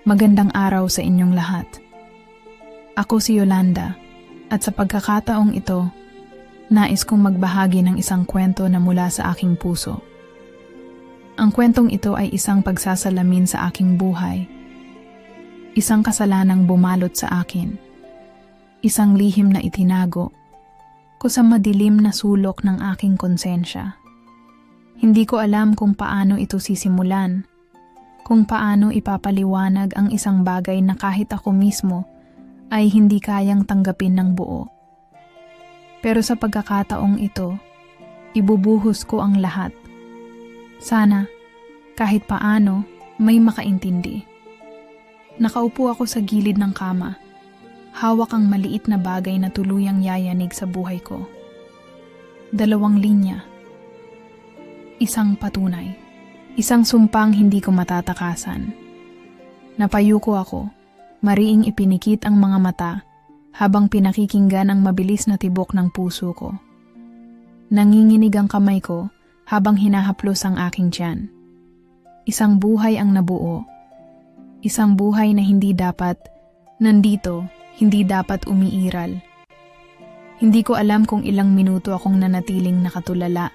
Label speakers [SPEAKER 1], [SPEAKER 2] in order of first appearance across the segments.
[SPEAKER 1] Magandang araw sa inyong lahat. Ako si Yolanda at sa pagkakataong ito, nais kong magbahagi ng isang kwento na mula sa aking puso. Ang kwentong ito ay isang pagsasalamin sa aking buhay. Isang kasalanang bumalot sa akin. Isang lihim na itinago ko sa madilim na sulok ng aking konsensya. Hindi ko alam kung paano ito sisimulan, kung paano ipapaliwanag ang isang bagay na kahit ako mismo ay hindi kayang tanggapin ng buo. Pero sa pagkakataong ito, ibubuhos ko ang lahat. Sana, kahit paano, may makaintindi. Nakaupo ako sa gilid ng kama. Hawak ang maliit na bagay na tuluyang yayanig sa buhay ko. 2 linya. Isang patunay. Isang sumpang hindi ko matatakasan. Napayuko ako, mariing ipinikit ang mga mata habang pinakikinggan ang mabilis na tibok ng puso ko. Nanginginig ang kamay ko habang hinahaplos ang aking tiyan. Isang buhay ang nabuo. Isang buhay na hindi dapat nandito, hindi dapat umiiral. Hindi ko alam kung ilang minuto akong nanatiling nakatulala.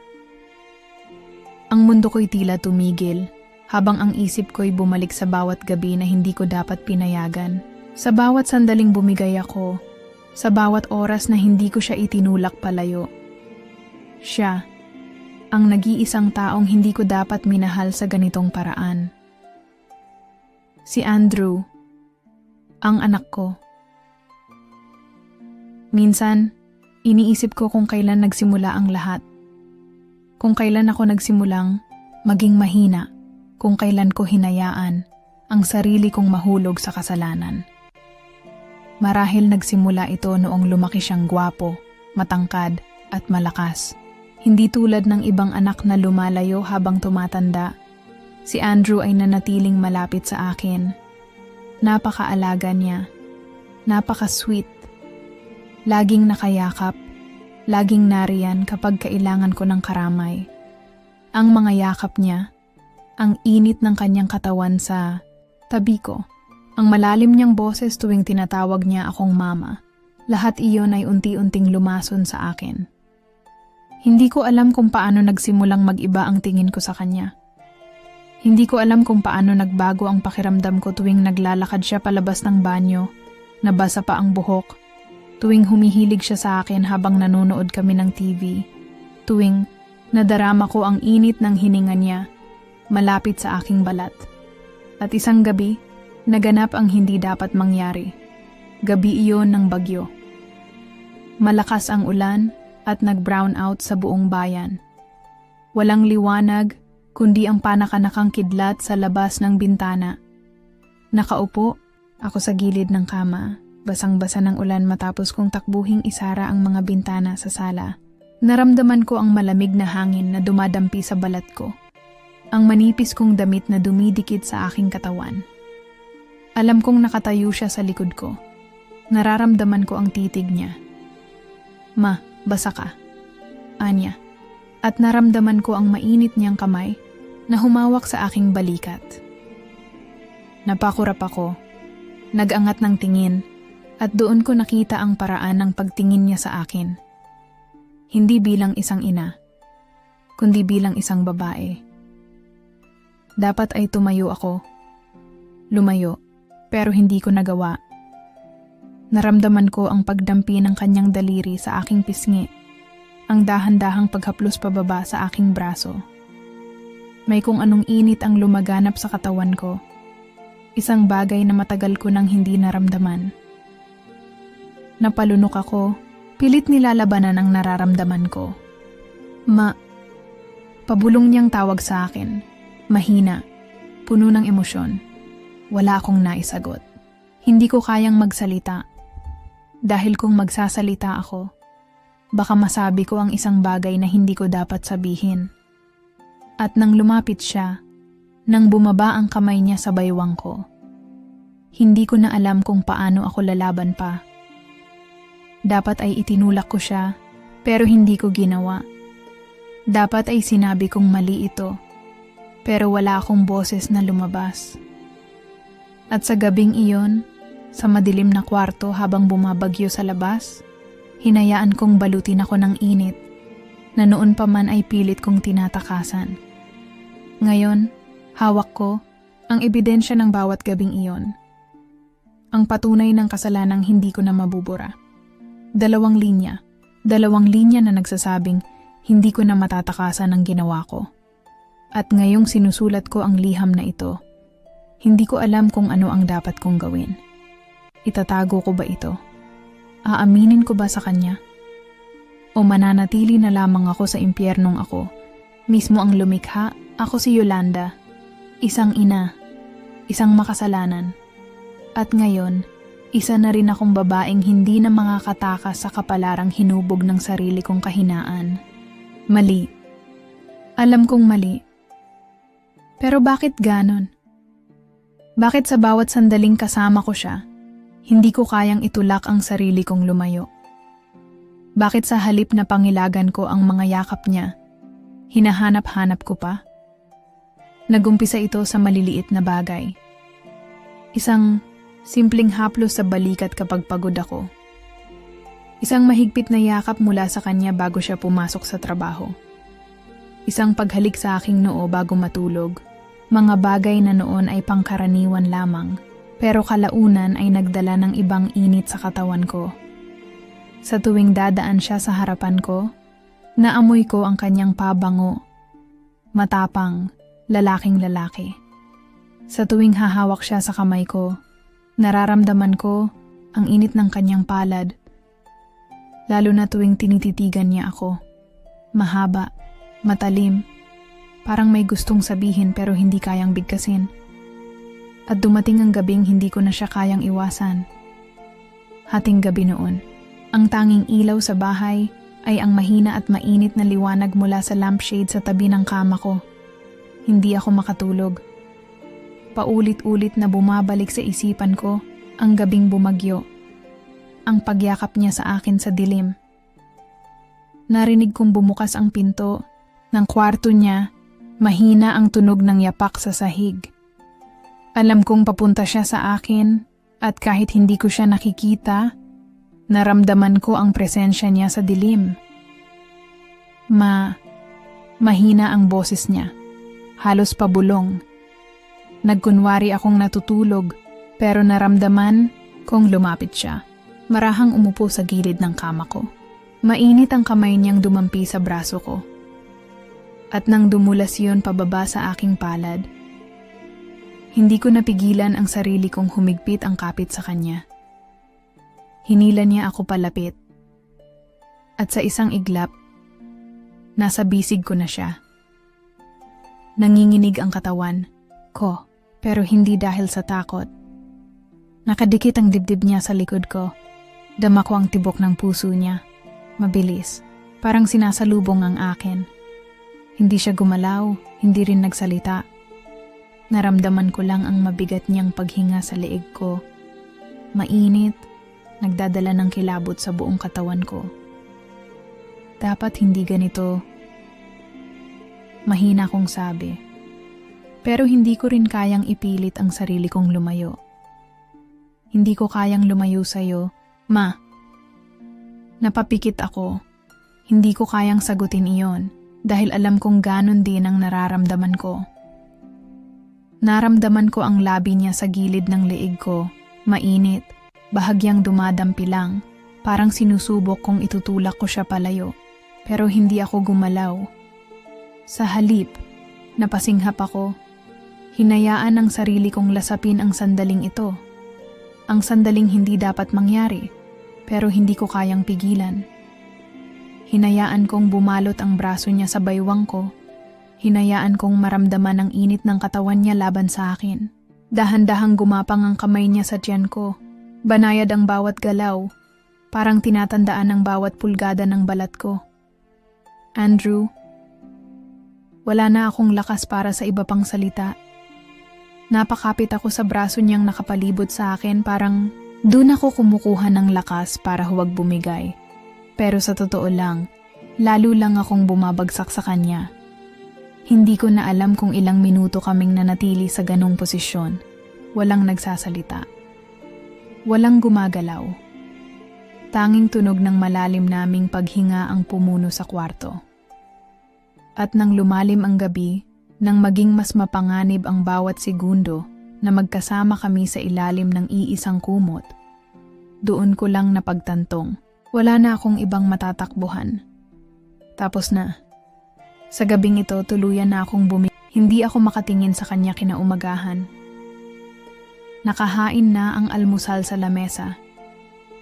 [SPEAKER 1] Ang mundo ko'y tila tumigil, habang ang isip ko'y bumalik sa bawat gabi na hindi ko dapat pinayagan. Sa bawat sandaling bumigay ako, sa bawat oras na hindi ko siya itinulak palayo. Siya, ang nag-iisang taong hindi ko dapat minahal sa ganitong paraan. Si Andrew, ang anak ko. Minsan, iniisip ko kung kailan nagsimula ang lahat. Kung kailan ako nagsimulang maging mahina, kung kailan ko hinayaan ang sarili kong mahulog sa kasalanan. Marahil nagsimula ito noong lumaki siyang gwapo, matangkad at malakas. Hindi tulad ng ibang anak na lumalayo habang tumatanda. Si Andrew ay nanatiling malapit sa akin. Napakaalaga niya. Napaka-sweet. Laging nakayakap. Laging nariyan kapag kailangan ko ng karamay. Ang mga yakap niya, ang init ng kanyang katawan sa tabi ko, ang malalim niyang boses tuwing tinatawag niya akong mama, lahat iyon ay unti-unting lumason sa akin. Hindi ko alam kung paano nagsimulang mag-iba ang tingin ko sa kanya. Hindi ko alam kung paano nagbago ang pakiramdam ko tuwing naglalakad siya palabas ng banyo, nabasa pa ang buhok, tuwing humihilig siya sa akin habang nanonood kami ng TV, tuwing nadarama ko ang init ng hininga niya, malapit sa aking balat. At isang gabi, naganap ang hindi dapat mangyari. Gabi iyon ng bagyo. Malakas ang ulan at nag-brown out sa buong bayan. Walang liwanag, kundi ang panakanakang kidlat sa labas ng bintana. Nakaupo ako sa gilid ng kama. Basang-basa ng ulan matapos kong takbuhing isara ang mga bintana sa sala. Naramdaman ko ang malamig na hangin na dumadampi sa balat ko. Ang manipis kong damit na dumidikit sa aking katawan. Alam kong nakatayo siya sa likod ko. Nararamdaman ko ang titig niya. Ma, basa ka. Anya. At naramdaman ko ang mainit niyang kamay na humawak sa aking balikat. Napakurap ako. Nag-angat ng tingin. At doon ko nakita ang paraan ng pagtingin niya sa akin. Hindi bilang isang ina, kundi bilang isang babae. Dapat ay tumayo ako. Lumayo, pero hindi ko nagawa. Naramdaman ko ang pagdampi ng kanyang daliri sa aking pisngi, ang dahan-dahang paghaplos pababa sa aking braso. May kung anong init ang lumaganap sa katawan ko. Isang bagay na matagal ko nang hindi naramdaman. Napalunok ako, pilit nilalabanan ang nararamdaman ko. Pabulong niyang tawag sa akin. Mahina, puno ng emosyon. Wala akong naisagot. Hindi ko kayang magsalita. Dahil kung magsasalita ako, baka masabi ko ang isang bagay na hindi ko dapat sabihin. At nang lumapit siya, nang bumaba ang kamay niya sa baywang ko, hindi ko na alam kung paano ako lalaban pa. Dapat ay itinulak ko siya, pero hindi ko ginawa. Dapat ay sinabi kong mali ito, pero wala akong boses na lumabas. At sa gabing iyon, sa madilim na kwarto habang bumabagyo sa labas, hinayaan kong balutin ako ng init na noon pa man ay pilit kong tinatakasan. Ngayon, hawak ko ang ebidensya ng bawat gabing iyon. Ang patunay ng kasalanang hindi ko na mabubura. 2 linya. 2 linya na nagsasabing hindi ko na matatakasan ang ginawa ko. At ngayong sinusulat ko ang liham na ito, hindi ko alam kung ano ang dapat kong gawin. Itatago ko ba ito? Aaminin ko ba sa kanya? O mananatili na lamang ako sa impyernong ako, mismo ang lumikha, ako si Yolanda, isang ina, isang makasalanan. At ngayon, isa na rin akong babaeng hindi na makakatakas sa kapalarang hinubog ng sarili kong kahinaan. Mali. Alam kong mali. Pero bakit ganon? Bakit sa bawat sandaling kasama ko siya, hindi ko kayang itulak ang sarili kong lumayo? Bakit sa halip na pangilagan ko ang mga yakap niya, hinahanap-hanap ko pa? Nagumpisa ito sa maliliit na bagay. Isang simpleng haplos sa balikat kapag pagod ako. Isang mahigpit na yakap mula sa kanya bago siya pumasok sa trabaho. Isang paghalik sa aking noo bago matulog. Mga bagay na noon ay pangkaraniwan lamang, pero kalaunan ay nagdala ng ibang init sa katawan ko. Sa tuwing dadaan siya sa harapan ko, naamoy ko ang kanyang pabango. Matapang, lalaking lalaki. Sa tuwing hahawak siya sa kamay ko, nararamdaman ko ang init ng kanyang palad. Lalo na tuwing tinititigan niya ako. Mahaba, matalim, parang may gustong sabihin pero hindi kayang bigkasin. At dumating ang gabing hindi ko na siya kayang iwasan. Hating gabi noon, ang tanging ilaw sa bahay ay ang mahina at mainit na liwanag mula sa lampshade sa tabi ng kama ko. Hindi ako makatulog. Paulit-ulit na bumabalik sa isipan ko ang gabing bumagyo. Ang pagyakap niya sa akin sa dilim. Narinig kong bumukas ang pinto ng kwarto niya. Mahina ang tunog ng yapak sa sahig. Alam kong papunta siya sa akin at kahit hindi ko siya nakikita, naramdaman ko ang presensya niya sa dilim. Mahina ang boses niya, halos pabulong. Nagkunwari akong natutulog pero naramdaman kong lumapit siya. Marahang umupo sa gilid ng kama ko. Mainit ang kamay niyang dumampi sa braso ko. At nang dumulas yun pababa sa aking palad, hindi ko napigilan ang sarili kong humigpit ang kapit sa kanya. Hinila niya ako palapit. At sa isang iglap, nasa bisig ko na siya. Nanginginig ang katawan ko, pero hindi dahil sa takot. Nakadikit ang dibdib niya sa likod ko. Dama ko ang tibok ng puso niya. Mabilis, parang sinasalubong ang akin. Hindi siya gumalaw, hindi rin nagsalita. Naramdaman ko lang ang mabigat niyang paghinga sa leeg ko. Mainit, nagdadala ng kilabot sa buong katawan ko. Dapat hindi ganito. Mahina kong sabi. Pero hindi ko rin kayang ipilit ang sarili kong lumayo. Hindi ko kayang lumayo sa'yo, Ma. Napapikit ako. Hindi ko kayang sagutin iyon. Dahil alam kong ganon din ang nararamdaman ko. Naramdaman ko ang labi niya sa gilid ng leeg ko, mainit, bahagyang dumadampi lang, parang sinusubok kong itutulak ko siya palayo, pero hindi ako gumalaw. Sa halip, napasinghap ako, hinayaan ang sarili kong lasapin ang sandaling ito. Ang sandaling hindi dapat mangyari, pero hindi ko kayang pigilan. Hinayaan kong bumalot ang braso niya sa baywang ko. Hinayaan kong maramdaman ang init ng katawan niya laban sa akin. Dahan-dahang gumapang ang kamay niya sa tiyan ko. Banayad ang bawat galaw. Parang tinatandaan ang bawat pulgada ng balat ko. Andrew, wala na akong lakas para sa iba pang salita. Napakapit ako sa braso niyang nakapalibot sa akin, parang doon ako kumukuha ng lakas para huwag bumigay. Pero sa totoo lang, lalo lang akong bumabagsak sa kanya. Hindi ko na alam kung ilang minuto kaming nanatili sa ganong posisyon. walang nagsasalita. Walang gumagalaw. Tanging tunog ng malalim naming paghinga ang pumuno sa kwarto. At nang lumalim ang gabi, nang maging mas mapanganib ang bawat segundo na magkasama kami sa ilalim ng iisang kumot, doon ko lang napagtantong, wala na akong ibang matatakbuhan. Tapos na. Sa gabing ito, tuluyan na akong hindi ako makatingin sa kanya kinaumagahan. Nakahain na ang almusal sa lamesa,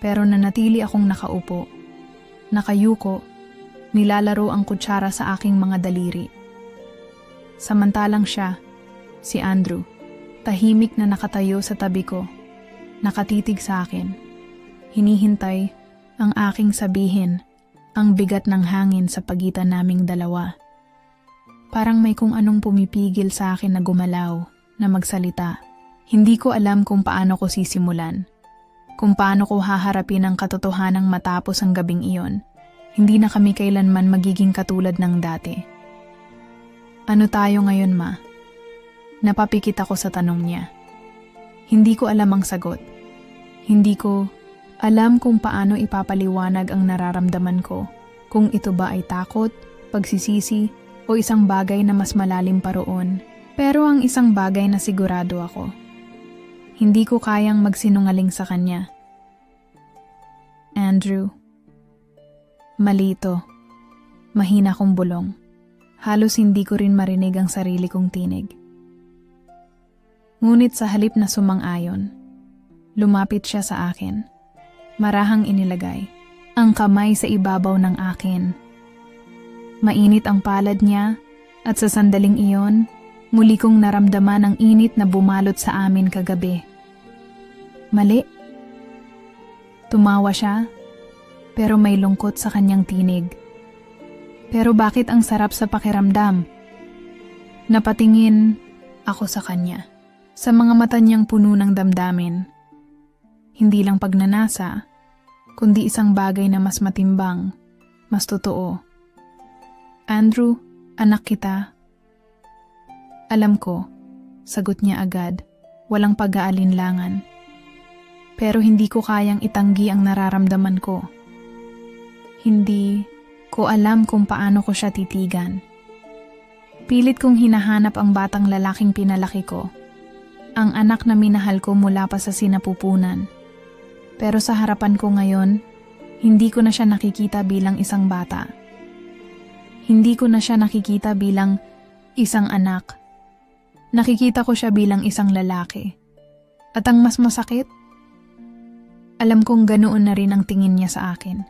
[SPEAKER 1] pero nanatili akong nakaupo, nakayuko, nilalaro ang kutsara sa aking mga daliri. Samantalang siya, si Andrew, tahimik na nakatayo sa tabi ko, nakatitig sa akin. Hinihintay ang aking sabihin, ang bigat ng hangin sa pagitan naming dalawa. Parang may kung anong pumipigil sa akin na gumalaw, na magsalita. Hindi ko alam kung paano ko sisimulan. Kung paano ko haharapin ang katotohanang matapos ang gabing iyon. Hindi na kami kailanman magiging katulad ng dati. Ano tayo ngayon, Ma? Napapikit ako sa tanong niya. Hindi ko alam ang sagot. Hindi ko alam kung paano ipapaliwanag ang nararamdaman ko. Kung ito ba ay takot, pagsisisi, o isang bagay na mas malalim pa roon. Pero ang isang bagay na sigurado ako. Hindi ko kayang magsinungaling sa kanya. Andrew. Mali ito. Mahina kong bulong. Halos hindi ko rin marinig ang sarili kong tinig. Ngunit sa halip na sumang-ayon, lumapit siya sa akin. Marahang inilagay ang kamay sa ibabaw ng akin. Mainit ang palad niya at sa sandaling iyon, muli kong naramdaman ang init na bumalot sa amin kagabi. Mali. Tumawa siya, pero may lungkot sa kanyang tinig. Pero bakit ang sarap sa pakiramdam? Napatingin ako sa kanya, sa mga mata niyang puno ng damdamin. Hindi lang pagnanasa, kundi isang bagay na mas matimbang, mas totoo. Andrew, anak kita. Alam ko, sagot niya agad, walang pag-aalinlangan. Pero hindi ko kayang itanggi ang nararamdaman ko. Hindi ko alam kung paano ko siya titigan. Pilit kong hinahanap ang batang lalaking pinalaki ko, ang anak na minahal ko mula pa sa sinapupunan. Pero sa harapan ko ngayon, hindi ko na siya nakikita bilang isang bata. Hindi ko na siya nakikita bilang isang anak. Nakikita ko siya bilang isang lalaki. At ang mas masakit, alam kong ganoon na rin ang tingin niya sa akin.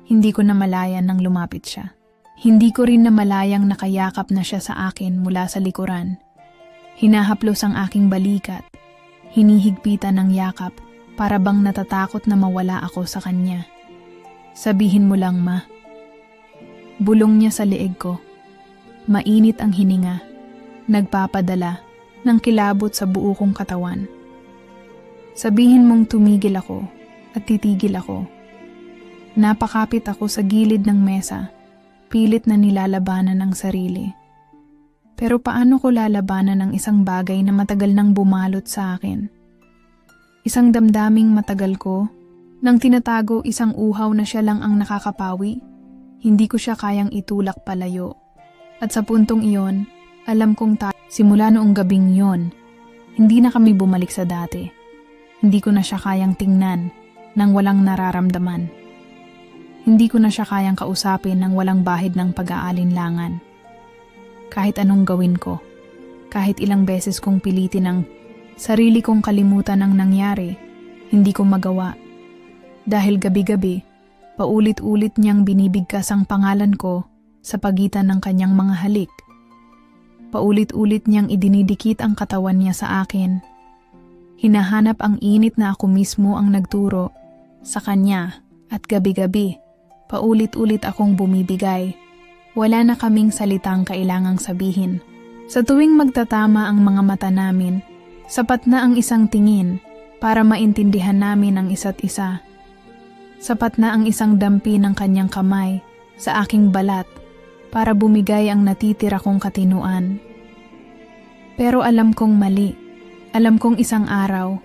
[SPEAKER 1] Hindi ko namalayan nang lumapit siya. Hindi ko rin namalayang nakayakap na siya sa akin mula sa likuran. Hinahaplos ang aking balikat. Hinihigpitan ng yakap para bang natatakot na mawala ako sa kanya. Sabihin mo lang, Ma. Bulong niya sa leeg ko. Mainit ang hininga. Nagpapadala ng kilabot sa buo kong katawan. Sabihin mong tumigil ako at titigil ako. Napakapit ako sa gilid ng mesa, pilit na nilalabanan ang sarili. Pero paano ko lalabanan ang isang bagay na matagal nang bumalot sa akin? Isang damdaming matagal ko, nang tinatago isang uhaw na siya lang ang nakakapawi. Hindi ko siya kayang itulak palayo. At sa puntong iyon, alam kong simula noong gabing yon, hindi na kami bumalik sa dati. Hindi ko na siya kayang tingnan nang walang nararamdaman. Hindi ko na siya kayang kausapin nang walang bahid ng pag-aalinlangan. Kahit anong gawin ko, kahit ilang beses kong pilitin ang sarili kong kalimutan ang nangyari, hindi ko magawa. Dahil gabi-gabi, paulit-ulit niyang binibigkas ang pangalan ko sa pagitan ng kanyang mga halik. Paulit-ulit niyang idinidikit ang katawan niya sa akin. Hinahanap ang init na ako mismo ang nagturo sa kanya at gabi-gabi, paulit-ulit akong bumibigay. Wala na kaming salitang kailangang sabihin. Sa tuwing magtatama ang mga mata namin, sapat na ang isang tingin para maintindihan namin ang isa't isa. Sapat na ang isang dampi ng kanyang kamay sa aking balat para bumigay ang natitira kong katinuan. Pero alam kong mali. Alam kong isang araw,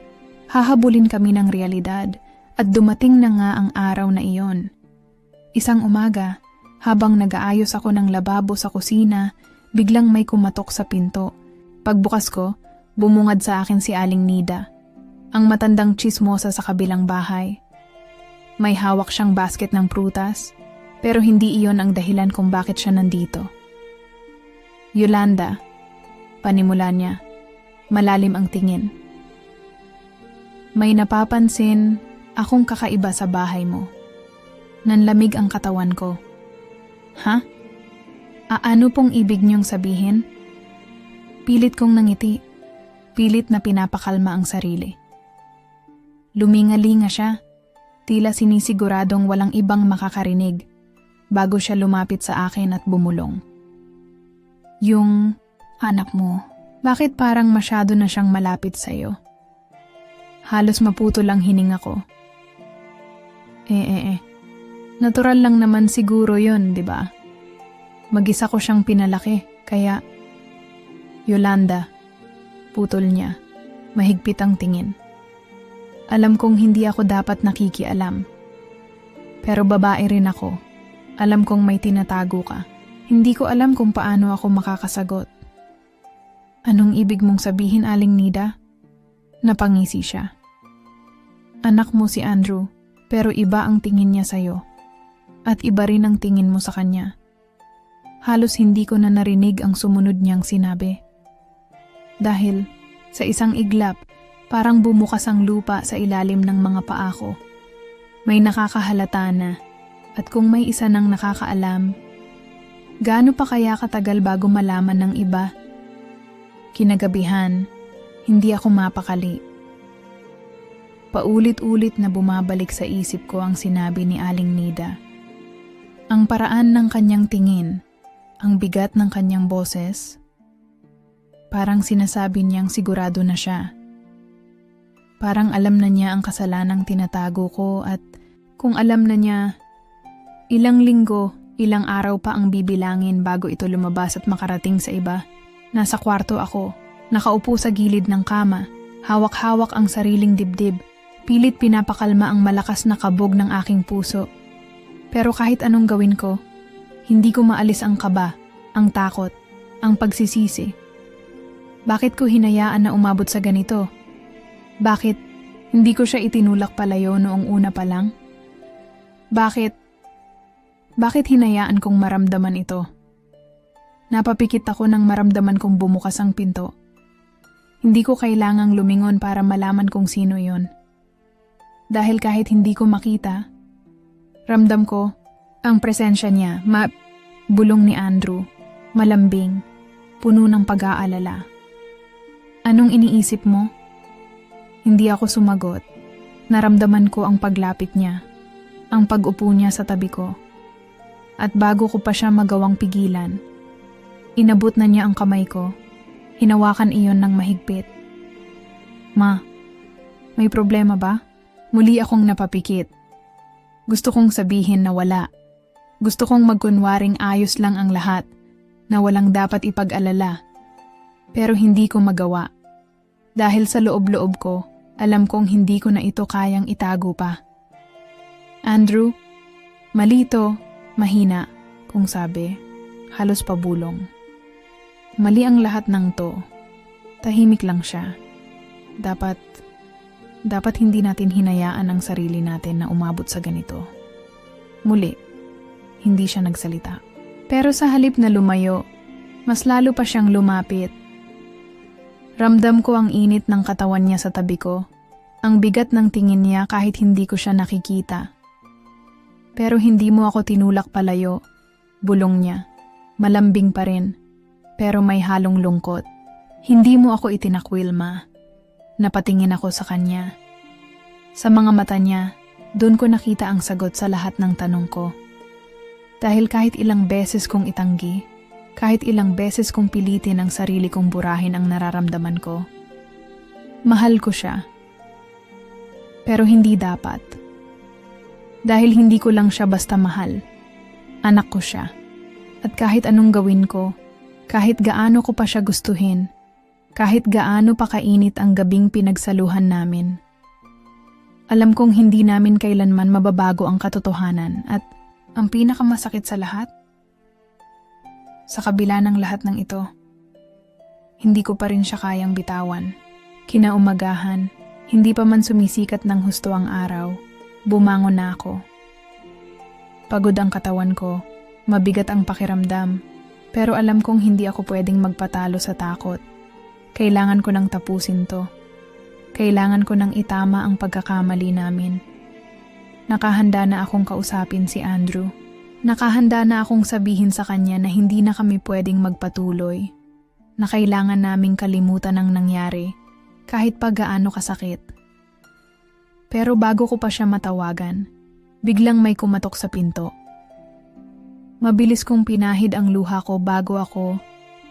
[SPEAKER 1] hahabulin kami ng realidad at dumating na nga ang araw na iyon. Isang umaga, habang nag-aayos ako ng lababo sa kusina, biglang may kumatok sa pinto. Pagbukas ko, bumungad sa akin si Aling Nida, ang matandang tsismosa sa kabilang bahay. May hawak siyang basket ng prutas, pero hindi iyon ang dahilan kung bakit siya nandito. Yolanda, panimula niya, malalim ang tingin. May napapansin akong kakaiba sa bahay mo. Nanlamig ang katawan ko. Ha? Ano pong ibig niyong sabihin? Pilit kong nangiti. Pilit na pinapakalma ang sarili. Lumingalinga siya. Tila sinisiguradong walang ibang makakarinig bago siya lumapit sa akin at bumulong. Yung anak mo, bakit parang masyado na siyang malapit sa'yo? Halos maputol ang hininga ko. Natural lang naman siguro yun, di ba? Mag-isa ko siyang pinalaki, kaya... Yolanda, putol niya, mahigpit ang tingin. Alam kong hindi ako dapat nakikialam. Pero babae rin ako. Alam kong may tinatago ka. Hindi ko alam kung paano ako makakasagot. Anong ibig mong sabihin, Aling Nida? Napangisi siya. Anak mo si Andrew, pero iba ang tingin niya sa'yo. At iba rin ang tingin mo sa kanya. Halos hindi ko na narinig ang sumunod niyang sinabi. Dahil sa isang iglap, parang bumukas ang lupa sa ilalim ng mga paa ko. May nakakahalata na, at kung may isa nang nakakaalam, gaano pa kaya katagal bago malaman ng iba? Kinagabihan, hindi ako mapakali. Paulit-ulit na bumabalik sa isip ko ang sinabi ni Aling Nida. Ang paraan ng kanyang tingin, ang bigat ng kanyang boses, parang sinasabi niyang sigurado na siya. Parang alam na niya ang kasalanang tinatago ko at kung alam na niya, ilang linggo, ilang araw pa ang bibilangin bago ito lumabas at makarating sa iba. Nasa kwarto ako, nakaupo sa gilid ng kama, hawak-hawak ang sariling dibdib, pilit pinapakalma ang malakas na kabog ng aking puso. Pero kahit anong gawin ko, hindi ko maalis ang kaba, ang takot, ang pagsisisi. Bakit ko hinayaan na umabot sa ganito? Bakit hindi ko siya itinulak palayo noong una pa lang? Bakit hinayaan kong maramdaman ito? Napapikit ako nang maramdaman kong bumukas ang pinto. Hindi ko kailangang lumingon para malaman kung sino yon. Dahil kahit hindi ko makita, ramdam ko ang presensya niya, bulong ni Andrew, malambing, puno ng pag-aalala. Anong iniisip mo? Hindi ako sumagot. Naramdaman ko ang paglapit niya, ang pag-upo niya sa tabi ko. At bago ko pa siya magawang pigilan, inabot na niya ang kamay ko. Hinawakan iyon ng mahigpit. Ma, may problema ba? Muli akong napapikit. Gusto kong sabihin na wala. Gusto kong magkunwaring ayos lang ang lahat, na walang dapat ipag-alala. Pero hindi ko magawa. Dahil sa loob-loob ko, alam kong hindi ko na ito kayang itago pa. Andrew, malito, mahina, kung sabi, halos pabulong. Mali ang lahat ng to. Tahimik lang siya. Dapat hindi natin hinayaan ang sarili natin na umabot sa ganito. Muli, hindi siya nagsalita. Pero sa halip na lumayo, mas lalo pa siyang lumapit. Ramdam ko ang init ng katawan niya sa tabi ko, ang bigat ng tingin niya kahit hindi ko siya nakikita. Pero hindi mo ako tinulak palayo, bulong niya. Malambing pa rin, pero may halong lungkot. Hindi mo ako itinakwil, Ma. Napatingin ako sa kanya. Sa mga mata niya, doon ko nakita ang sagot sa lahat ng tanong ko. Dahil kahit ilang beses kong itanggi, kahit ilang beses kong pilitin ang sarili kong burahin ang nararamdaman ko, mahal ko siya. Pero hindi dapat. Dahil hindi ko lang siya basta mahal. Anak ko siya. At kahit anong gawin ko, kahit gaano ko pa siya gustuhin, Kahit gaano pa kainit ang gabing pinagsaluhan namin. Alam kong hindi namin kailanman mababago ang katotohanan at ang pinakamasakit sa lahat, sa kabila ng lahat ng ito, hindi ko pa rin siya kayang bitawan. Kinaumagahan, hindi pa man sumisikat ng husto ang araw, bumangon na ako. Pagod ang katawan ko, mabigat ang pakiramdam, pero alam kong hindi ako pwedeng magpatalo sa takot. Kailangan ko nang tapusin to. Kailangan ko nang itama ang pagkakamali namin. Nakahanda na akong kausapin si Andrew. Nakahanda na akong sabihin sa kanya na hindi na kami pwedeng magpatuloy. Na kailangan naming kalimutan ang nangyari, kahit pa gaano kasakit. Pero bago ko pa siya matawagan, biglang may kumatok sa pinto. Mabilis kong pinahid ang luha ko bago ako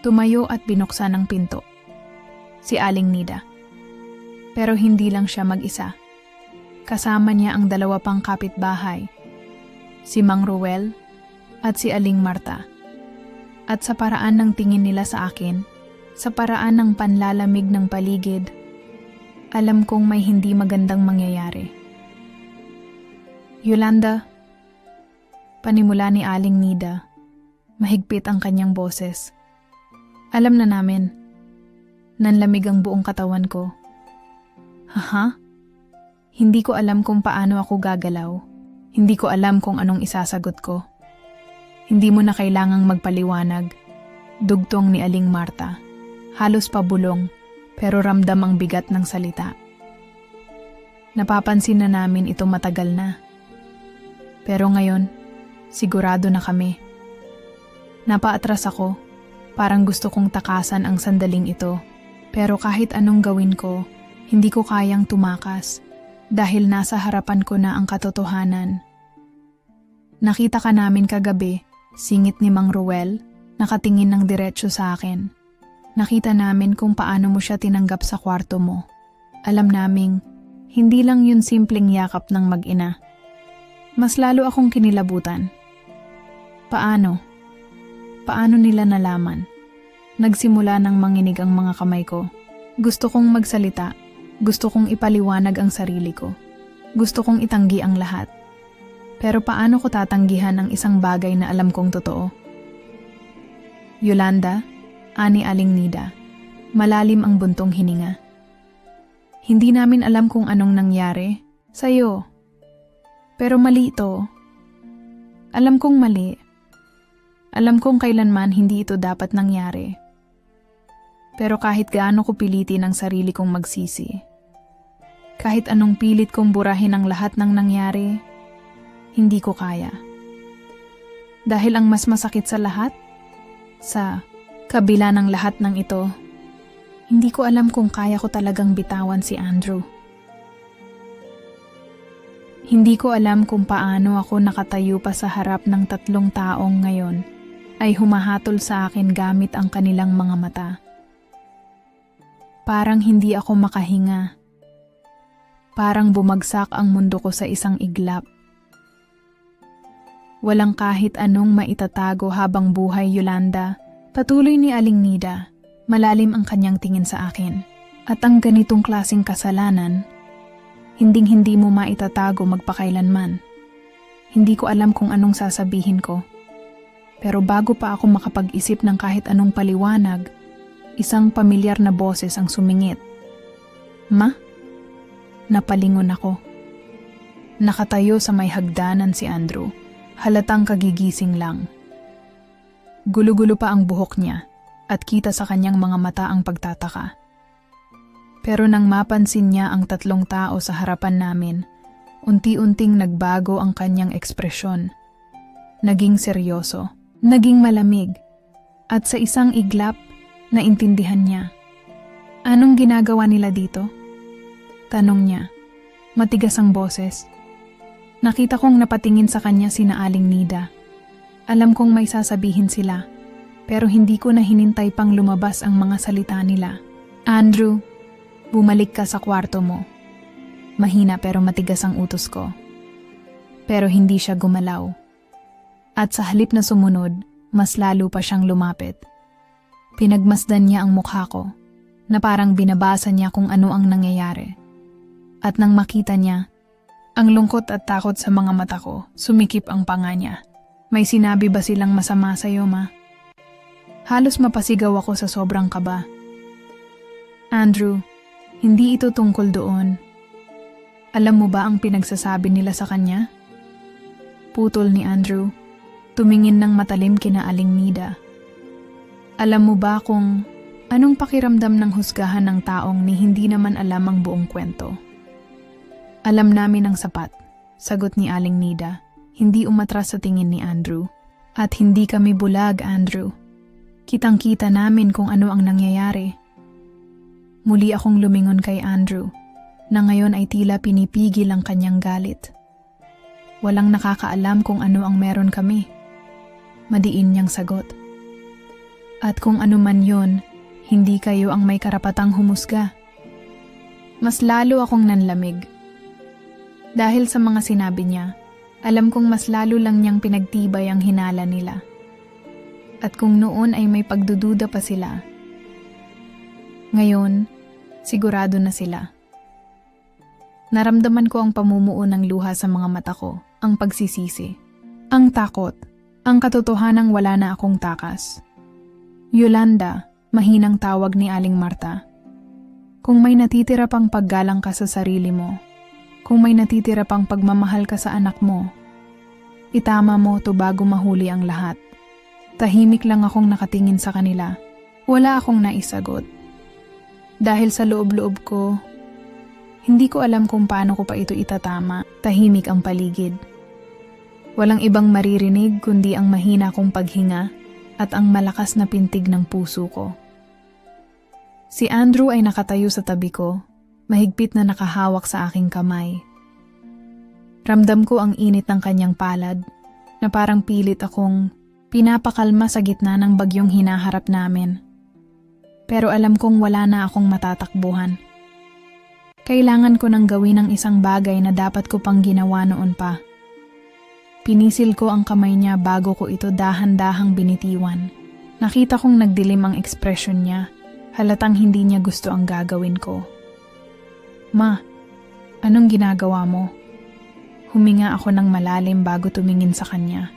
[SPEAKER 1] tumayo at binuksan ang pinto. Si Aling Nida. Pero hindi lang siya mag-isa. Kasama niya ang 2 pang kapitbahay, si Mang Ruel at si Aling Marta. At sa paraan ng tingin nila sa akin, sa paraan ng panlalamig ng paligid, alam kong may hindi magandang mangyayari. Yolanda, panimula ni Aling Nida, mahigpit ang kanyang boses. Alam na namin, nanlamig ang buong katawan ko. Haha? Hindi ko alam kung paano ako gagalaw. Hindi ko alam kung anong isasagot ko. Hindi mo na kailangang magpaliwanag. Dugtong ni Aling Marta. Halos pabulong, pero ramdam ang bigat ng salita. Napapansin na namin ito matagal na. Pero ngayon, sigurado na kami. Napaatras ako, parang gusto kong takasan ang sandaling ito. Pero kahit anong gawin ko, hindi ko kayang tumakas dahil nasa harapan ko na ang katotohanan. Nakita ka namin kagabi, singit ni Mang Ruel, nakatingin ng diretsyo sa akin. Nakita namin kung paano mo siya tinanggap sa kwarto mo. Alam naming, hindi lang yun simpleng yakap ng mag-ina. Mas lalo akong kinilabutan. Paano? Paano nila nalaman? Nagsimula ng manginig ang mga kamay ko. Gusto kong magsalita. Gusto kong ipaliwanag ang sarili ko. Gusto kong itanggi ang lahat. Pero paano ko tatanggihan ang isang bagay na alam kong totoo? Yolanda, ani Aling Nida, malalim ang buntong hininga. Hindi namin alam kung anong nangyari sa'yo. Pero mali ito. Alam kong mali. Alam kong kailanman hindi ito dapat nangyari. Pero kahit gaano ko pilitin ang sarili kong magsisi, kahit anong pilit kong burahin ang lahat ng nangyari, hindi ko kaya. Dahil ang mas masakit sa lahat, sa kabila ng lahat ng ito, hindi ko alam kung kaya ko talagang bitawan si Andrew. Hindi ko alam kung paano ako nakatayo pa sa harap ng 3 taong ngayon ay humahatol sa akin gamit ang kanilang mga mata. Parang hindi ako makahinga. Parang bumagsak ang mundo ko sa isang iglap. Walang kahit anong maitatago habang buhay, Yolanda. Patuloy ni Aling Nida. Malalim ang kanyang tingin sa akin. At ang ganitong klaseng kasalanan, hinding-hindi mo maitatago magpakailanman. Hindi ko alam kung anong sasabihin ko. Pero bago pa ako makapag-isip ng kahit anong paliwanag, isang pamilyar na boses ang sumingit. Ma? Napalingon ako. Nakatayo sa may hagdanan si Andrew, halatang kagigising lang. Gulo-gulo pa ang buhok niya at kita sa kanyang mga mata ang pagtataka. Pero nang mapansin niya ang 3 tao sa harapan namin, unti-unting nagbago ang kanyang ekspresyon. Naging seryoso, naging malamig, at sa isang iglap, naintindihan niya. Anong ginagawa nila dito? Tanong niya. Matigas ang boses. Nakita kong napatingin sa kanya sina Aling Nida. Alam kong may sasabihin sila, pero hindi ko na hinintay pang lumabas ang mga salita nila. Andrew, bumalik ka sa kwarto mo. Mahina pero matigas ang utos ko. Pero hindi siya gumalaw. At sa halip na sumunod, mas lalo pa siyang lumapit. Pinagmasdan niya ang mukha ko. na parang binabasa niya kung ano ang nangyayari. At nang makita niya, ang lungkot at takot sa mga mata ko, sumikip ang panga niya. May sinabi ba silang masama sa'yo, Ma? Halos mapasigaw ako sa sobrang kaba. Andrew, hindi ito tungkol doon. Alam mo ba ang pinagsasabi nila sa kanya? Putol ni Andrew, tumingin ng matalim kina Aling Nida. Alam mo ba kung anong pakiramdam ng husgahan ng taong ni hindi naman alam ang buong kwento? Alam namin ang sapat, sagot ni Aling Nida, hindi umatras sa tingin ni Andrew. At hindi kami bulag, Andrew. Kitang-kita namin kung ano ang nangyayari. Muli akong lumingon kay Andrew, na ngayon ay tila pinipigil ang kanyang galit. Walang nakakaalam kung ano ang meron kami. Madiin niyang sagot. At kung ano man yon, hindi kayo ang may karapatang humusga. Mas lalo akong nanlamig. Dahil sa mga sinabi niya, alam kong mas lalo lang niyang pinagtibay ang hinala nila. At kung noon ay may pagdududa pa sila, ngayon, sigurado na sila. Naramdaman ko ang pamumuo ng luha sa mga mata ko, ang pagsisisi, ang takot, ang katotohanang wala na akong takas. Yolanda, mahinang tawag ni Aling Marta. Kung may natitira pang paggalang ka sa sarili mo, kung may natitira pang pagmamahal ka sa anak mo, itama mo to bago mahuli ang lahat. Tahimik lang akong nakatingin sa kanila. Wala akong naisagot. Dahil sa loob-loob ko, hindi ko alam kung paano ko pa ito itatama. Tahimik ang paligid. Walang ibang maririnig kundi ang mahina kong paghinga at ang malakas na pintig ng puso ko. Si Andrew ay nakatayo sa tabi ko, mahigpit na nakahawak sa aking kamay. Ramdam ko ang init ng kanyang palad, na parang pilit akong pinapakalma sa gitna ng bagyong hinaharap namin. Pero alam kong wala na akong matatakbuhan. Kailangan ko nang gawin ang isang bagay na dapat ko pang ginawa noon pa. Pinisil ko ang kamay niya bago ko ito dahan-dahang binitiwan. Nakita kong nagdilim ang ekspresyon niya, halatang hindi niya gusto ang gagawin ko. Ma, anong ginagawa mo? Huminga ako ng malalim bago tumingin sa kanya.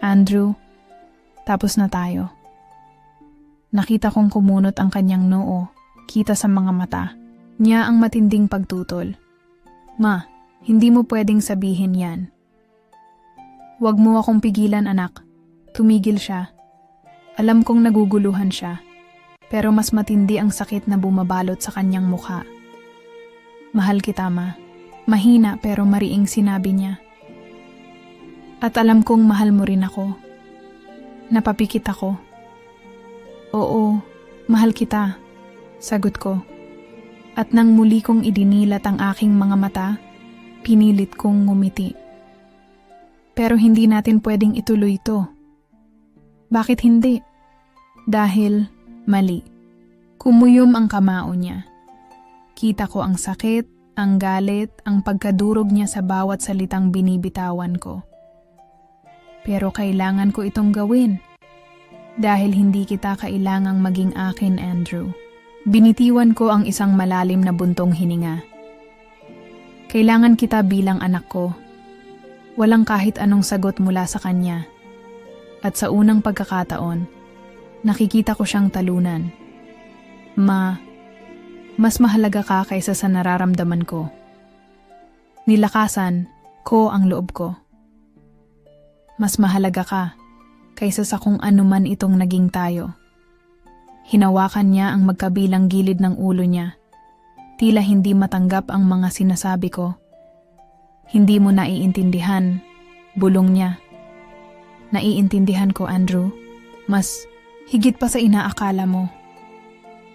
[SPEAKER 1] Andrew, tapos na tayo. Nakita kong kumunot ang kanyang noo, kita sa mga mata. Niya ang matinding pagtutol. Ma, hindi mo pwedeng sabihin yan. Huwag mo akong pigilan, anak. Tumigil siya. Alam kong naguguluhan siya. Pero mas matindi ang sakit na bumabalot sa kanyang mukha. Mahal kita, Ma. Mahina pero mariing sinabi niya. At alam kong mahal mo rin ako. Napapikit ako. Oo, mahal kita, sagot ko. At nang muli kong idinilat ang aking mga mata, pinilit kong ngumiti. Pero hindi natin pwedeng ituloy ito. Bakit hindi? Dahil mali. Kumuyom ang kamao niya. Kita ko ang sakit, ang galit, ang pagkadurog niya sa bawat salitang binibitawan ko. Pero kailangan ko itong gawin. Dahil hindi kita kailangang maging akin, Andrew. Binitiwan ko ang isang malalim na buntong hininga. Kailangan kita bilang anak ko. Walang kahit anong sagot mula sa kanya. At sa unang pagkakataon, nakikita ko siyang talunan. Ma, mas mahalaga ka kaysa sa nararamdaman ko. Nilakasan ko ang loob ko. Mas mahalaga ka kaysa sa kung ano man itong naging tayo. Hinawakan niya ang magkabilang gilid ng ulo niya. Tila hindi matanggap ang mga sinasabi ko. Hindi mo naiintindihan, bulong niya. Naiintindihan ko, Andrew. Mas higit pa sa inaakala mo.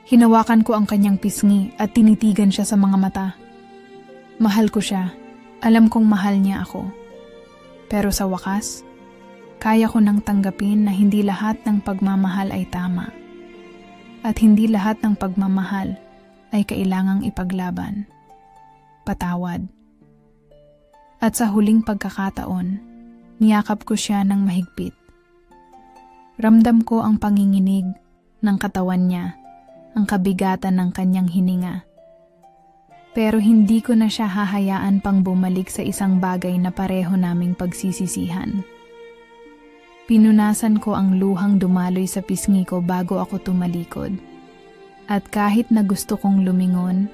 [SPEAKER 1] Hinawakan ko ang kanyang pisngi at tinitigan siya sa mga mata. Mahal ko siya. Alam kong mahal niya ako. Pero sa wakas, kaya ko nang tanggapin na hindi lahat ng pagmamahal ay tama. At hindi lahat ng pagmamahal ay kailangang ipaglaban. Patawad. At sa huling pagkakataon, niyakap ko siya ng mahigpit. Ramdam ko ang panginginig ng katawan niya ang kabigatan ng kanyang hininga. Pero hindi ko na siya hahayaan pang bumalik sa isang bagay na pareho naming pagsisisihan. Pinunasan ko ang luhang dumaloy sa pisngi ko bago ako tumalikod. At kahit na gusto kong lumingon,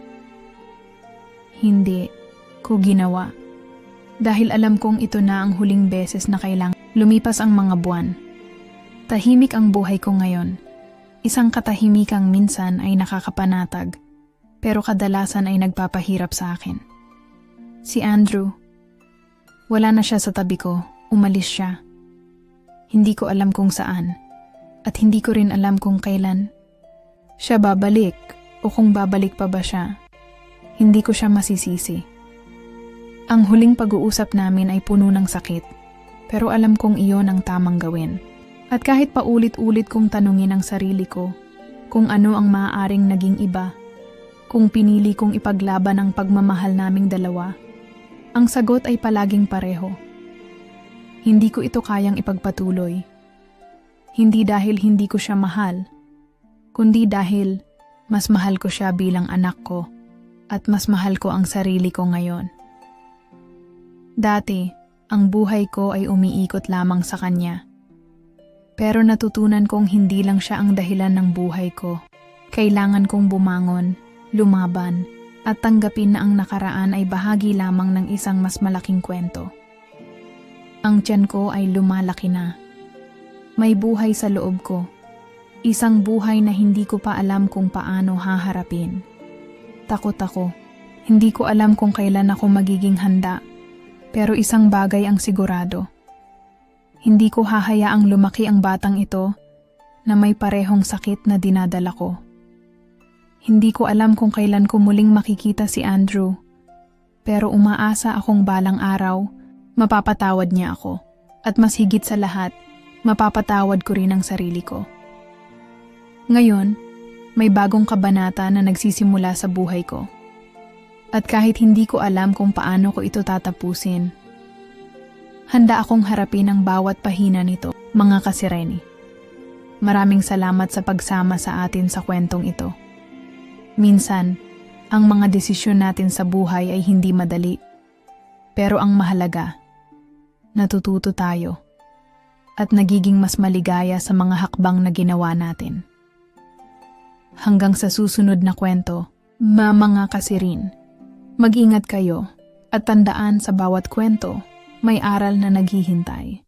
[SPEAKER 1] hindi ko ginawa. Dahil alam kong ito na ang huling beses na kailangan. Lumipas ang mga buwan. Tahimik ang buhay ko ngayon. Isang katahimikang minsan ay nakakapanatag, pero kadalasan ay nagpapahirap sa akin. Si Andrew, wala na siya sa tabi ko, umalis siya. Hindi ko alam kung saan, at hindi ko rin alam kung kailan siya babalik o kung babalik pa ba siya. Hindi ko siya masisisi. Ang huling pag-uusap namin ay puno ng sakit, pero alam kong iyon ang tamang gawin. At kahit paulit-ulit kong tanungin ang sarili ko kung ano ang maaaring naging iba, kung pinili kong ipaglaban ang pagmamahal naming dalawa, ang sagot ay palaging pareho. Hindi ko ito kayang ipagpatuloy. Hindi dahil hindi ko siya mahal, kundi dahil mas mahal ko siya bilang anak ko at mas mahal ko ang sarili ko ngayon. Dati, ang buhay ko ay umiikot lamang sa kanya. Pero natutunan kong hindi lang siya ang dahilan ng buhay ko. Kailangan kong bumangon, lumaban, at tanggapin na ang nakaraan ay bahagi lamang ng isang mas malaking kwento. Ang tiyan ko ay lumalaki na. May buhay sa loob ko. Isang buhay na hindi ko pa alam kung paano haharapin. Takot ako. Hindi ko alam kung kailan ako magiging handa. Pero isang bagay ang sigurado. Hindi ko hahayaang lumaki ang batang ito na may parehong sakit na dinadala ko. Hindi ko alam kung kailan ko muling makikita si Andrew, pero umaasa akong balang araw, mapapatawad niya ako. At mas higit sa lahat, mapapatawad ko rin ang sarili ko. Ngayon, may bagong kabanata na nagsisimula sa buhay ko. At kahit hindi ko alam kung paano ko ito tatapusin, handa akong harapin ang bawat pahina nito, mga kasireni. Maraming salamat sa pagsama sa atin sa kwentong ito. Minsan, ang mga desisyon natin sa buhay ay hindi madali. Pero ang mahalaga, natututo tayo at nagiging mas maligaya sa mga hakbang na ginawa natin. Hanggang sa susunod na kwento, mga kasirin, mag-ingat kayo at tandaan sa bawat kwento, may aral na naghihintay.